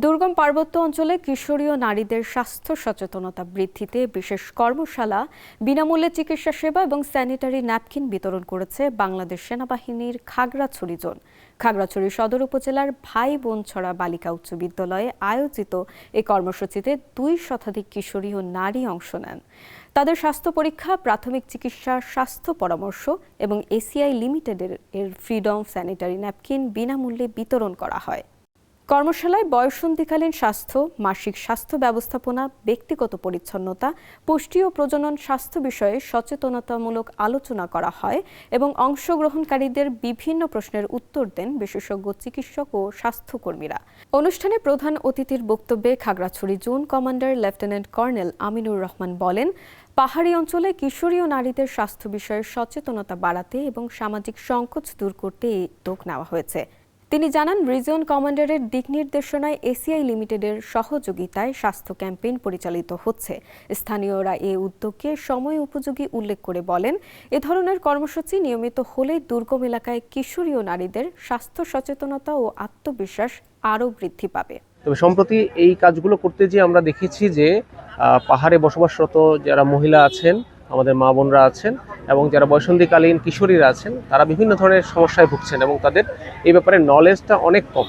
দুর্গম পার্বত্য অঞ্চলে কিশোরীয় নারীদের স্বাস্থ্য সচেতনতা বৃদ্ধিতে বিশেষ কর্মশালা, বিনামূল্যে চিকিৎসা সেবা এবং স্যানিটারি ন্যাপকিন বিতরণ করেছে বাংলাদেশ সেনাবাহিনীর খাগড়াছড়ি জোন। খাগড়াছড়ি সদর উপজেলার ভাই বোনছড়া বালিকা উচ্চ বিদ্যালয়ে আয়োজিত এই কর্মসূচিতে 2 শতাধিক কিশোরী ও নারী অংশ নেন। তাদের স্বাস্থ্য পরীক্ষা, প্রাথমিক চিকিৎসা, স্বাস্থ্য পরামর্শ এবং এসিআই লিমিটেডের ফ্রিডম স্যানিটারি ন্যাপকিন বিনামূল্যে বিতরণ করা হয়। কর্মশালায় বয়ঃসন্ধিকালীন স্বাস্থ্য, মাসিক স্বাস্থ্য ব্যবস্থাপনা, ব্যক্তিগত পরিচ্ছন্নতা, পুষ্টি ও প্রজনন স্বাস্থ্য বিষয়ে সচেতনতামূলক আলোচনা করা হয় এবং অংশগ্রহণকারীদের বিভিন্ন প্রশ্নের উত্তর দেন বিশেষজ্ঞ চিকিৎসক ও স্বাস্থ্যকর্মীরা। অনুষ্ঠানে প্রধান অতিথির বক্তব্যে Khagrachari zone commander lieutenant colonel Aminur Rahman বলেন, পাহাড়ি অঞ্চলে কিশোরী ও নারীদের স্বাস্থ্য বিষয়ে সচেতনতা বাড়াতে এবং সামাজিক সংকোচ দূর করতে এই উদ্যোগ নেওয়া হয়েছে। তিনি জানান, রিজিয়ন কমান্ডারের দিক নির্দেশনায় এসিআই লিমিটেডের সহযোগিতায় স্বাস্থ্য ক্যাম্পেইন পরিচালিত হচ্ছে। স্থানীয়রা এই উদ্যোগকে সময় উপযোগী উল্লেখ করে বলেন, এ ধরনের কর্মসূচি নিয়মিত হলে দুর্গম এলাকায় কিশোরী ও নারীদের স্বাস্থ্য সচেতনতা ও আত্মবিশ্বাস আরও বৃদ্ধি পাবে। তবে সম্প্রতি এই কাজগুলো করতে গিয়ে আমরা দেখেছি যে পাহাড়ে বসবাসরত যারা মহিলা আছেন, আমাদের মা বোনরা আছেন এবং যারা বয়ঃসন্ধিকালীন কিশোরীরা আছেন, তারা বিভিন্ন ধরনের সমস্যায় ভুগছেন এবং তাদের এই ব্যাপারে নলেজটা অনেক কম।